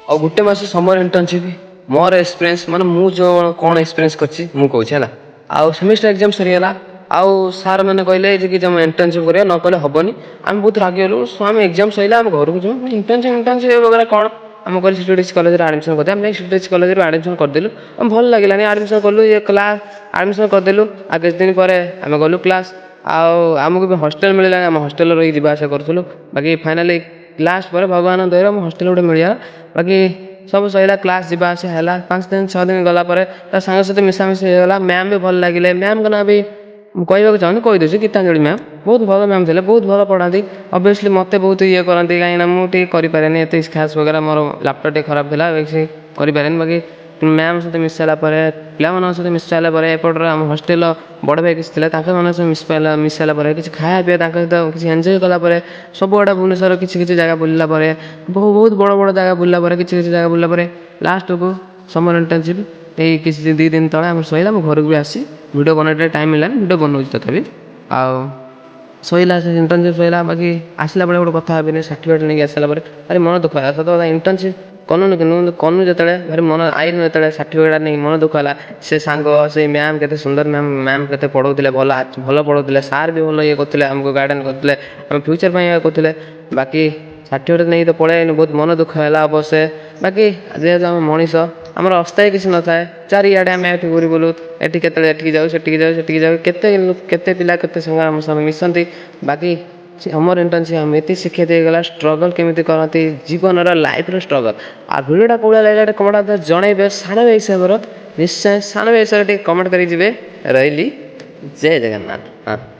ଆଉ ଗୋଟେ ମାସ ସମର ଇଣ୍ଟର୍ନସିପ୍ ମୋର ଏକ୍ସପିରିଏନ୍ସ ମାନେ ମୁଁ ଯେଉଁ କ'ଣ ଏକ୍ସପିରିଏନ୍ସ କରିଛି ମୁଁ କହୁଛି ହେଲା। ଆଉ ସେମିଷ୍ଟାର ଏକ୍ଜାମ୍ ସରିଗଲା। ଆଉ ସାର୍ ମାନେ କହିଲେ ଯେ କି ତୁମେ ଇଣ୍ଟର୍ନସିପ୍ କରିବା ନ କଲେ ହେବନି। ଆମେ ବହୁତ ରାଗିଗଲୁ। ଆମେ ଏକ୍ଜାମ୍ ସରିଲା ଆମେ ଘରକୁ ଯିବୁ ଇଣ୍ଟର୍ନସିପ୍ ବଗେରା କ'ଣ ଆମେ କହିଲେ ସିଟିଡିସି କଲେଜରେ ଆଡ଼ମିସନ୍ କରିଦେବା। ଆମେ ଯାଇ ସିଟିଡିସି କଲେଜରେ ଆଡ଼ମିସନ୍ କରିଦେଲୁ। ଆମେ ଭଲ ଲାଗିଲାନି ଆଡ଼ମିସନ୍ କଲୁ ଇଏ କ୍ଲାସ୍ ଆଡ଼ମିସନ୍ କରିଦେଲୁ। ଆଉ କିଛି ଦିନ ପରେ ଆମେ ଗଲୁ କ୍ଲାସ୍। ଆଉ ଆମକୁ ବି ହଷ୍ଟେଲ୍ ମିଳିଲାନି। ଆମେ ହଷ୍ଟେଲ୍ରେ ରହି ଯିବା ଆସିବା କରୁଥିଲୁ। ବାକି ଫାଇନାଲି କ୍ଲାସ୍ ପରେ ଭଗବାନଙ୍କ ଦୟାରୁ ଆମ ହଷ୍ଟେଲ୍ ଗୋଟେ ମିଳିଗଲା। ବାକି ସବୁ ସରିଲା କ୍ଲାସ୍ ଯିବା ଆସିବା ହେଲା। 5 ଦିନ 6 ଦିନ ଗଲା ପରେ ତା ସାଙ୍ଗ ସହିତ ମିଶାମିଶି ହେଇଗଲା। ମ୍ୟାମ୍ ବି ଭଲ ଲାଗିଲେ। ମ୍ୟାମ୍ଙ୍କ ନାଁ ବି ମୁଁ କହିବାକୁ ଚାହୁଁନି କହିଦେଉଛି ଗୀତାଞ୍ଜଳି ମ୍ୟାମ୍ ବହୁତ ଭଲ ମ୍ୟାମ୍ ଥିଲେ। ବହୁତ ଭଲ ପଢ଼ାନ୍ତି। ଅବଭିୟସ୍ଲି ମୋତେ ବହୁତ ଇଏ କରନ୍ତି କାହିଁକିନା ମୁଁ ଟିକେ କରିପାରେନି ଏତେ ଖାସ୍ ବଗେରା ମୋର ଲ୍ୟାପଟପ୍ ଟିକେ ଖରାପ ଥିଲା ବେଶୀ କରିପାରେନି। ବାକି ମ୍ୟାମ୍ ସହିତ ମିଶି ସାରିଲା ପରେ ପିଲାମାନଙ୍କ ସହିତ ମିଶି ସାରିଲା ପରେ ଏପଟରେ ଆମ ହଷ୍ଟେଲ୍ର ବଡ଼ ଭାଇ କିଛି ଥିଲେ ତାଙ୍କମାନଙ୍କ ସହିତ ମିଶି ସାରିଲା ପରେ କିଛି ଖାଇବା ପିଇବା ତାଙ୍କ ସହିତ କିଛି ଏନ୍ଜୟ କଲା ପରେ ସବୁଆଡ଼େ ଭୁବନେଶ୍ୱର କିଛି କିଛି ଜାଗା ବୁଲିଲା ପରେ ବହୁତ ବଡ଼ ବଡ଼ ଜାଗା ବୁଲିଲା ପରେ କିଛି କିଛି ଜାଗା ବୁଲିଲା ପରେ ଲାଷ୍ଟକୁ ସମର ଇଣ୍ଟର୍ନସିପ୍ ଏଇ କିଛି 2 ଦିନ ତଳେ ଆମର ସରିଲା। ମୁଁ ଘରକୁ ବି ଆସି ଭିଡ଼ିଓ ବନେଇବା ଟାଇମ୍ ମିଳିଲାନି ଭିଡ଼ିଓ ବନଉଛି ତଥାପି। ଆଉ ସରିଲା ସେ ଇଣ୍ଟର୍ନସିପ୍ ସରିଲା। ବାକି ଆସିଲା ବେଳେ ଗୋଟେ କଥା ଭାବିନି ସାର୍ଟିଫିକେଟ୍ ନେଇକି ଆସିଲା ପରେ ଭାରି ମନ ଦୁଃଖ ହେଲା। ସତ କଥା ଇଣ୍ଟର୍ନସିପ୍ କନୁ ଯେତେବେଳେ ଭାରି ମନ ଆଇନୁ ଯେତେବେଳେ ସାର୍ଟିଫିକେଟ୍ ନେଇକି ମନ ଦୁଃଖ ହେଲା। ସେ ସାଙ୍ଗ ସେ ମ୍ୟାମ୍ କେତେ ସୁନ୍ଦର ମ୍ୟାମ୍ କେତେ ପଢ଼ଉଥିଲେ ଭଲ ପଢ଼ଉଥିଲେ। ସାର୍ ବି ଭଲ ଇଏ କରୁଥିଲେ ଆମକୁ ଗାଇଡ଼ାନ୍ସ କରୁଥିଲେ ଆମେ ଫ୍ୟୁଚର୍ ପାଇଁ ଇଏ କରୁଥିଲେ। ବାକି ସାର୍ଟିଫିକେଟ୍ ନେଇକି ତ ପଳେଇ ଆଇନୁ ବହୁତ ମନ ଦୁଃଖ ହେଲା ଅବଶ୍ୟ। ବାକି ଯେହେତୁ ଆମେ ମଣିଷ ଆମର ଅସ୍ଥାୟୀ କିଛି ନଥାଏ। ଚାରିଆଡ଼େ ଆମେ ଏଠି ଘୁରି ବୁଲୁ ଏଠି କେତେବେଳେ ଏଠିକି ଯାଉ ସେଠିକି ଯାଉ କେତେ ପିଲା କେତେ ସାଙ୍ଗ ଆମ ସାଙ୍ଗେ ମିଶନ୍ତି। ବାକି ସମର ଇଣ୍ଟର୍ନସିପ୍ ଆମେ ଏତେ ଶିକ୍ଷା ଦେଇଗଲା ଷ୍ଟ୍ରଗଲ୍ କେମିତି କରନ୍ତି ଜୀବନର ଲାଇଫ୍ର ଷ୍ଟ୍ରଗଲ୍। ଆଉ ଭିଡ଼ିଓଟା କେଉଁ ଭଳିଆ ଲାଗିଲା କମେଣ୍ଟ ଜଣାଇବେ। ସାନ ଭାଇ ହିସାବର ନିଶ୍ଚୟ ସାନ ଭାଇ ହିସାବରେ ଟିକେ କମେଣ୍ଟ କରିକି ଯିବେ। ରହିଲି ଜୟ ଜଗନ୍ନାଥ। ହଁ।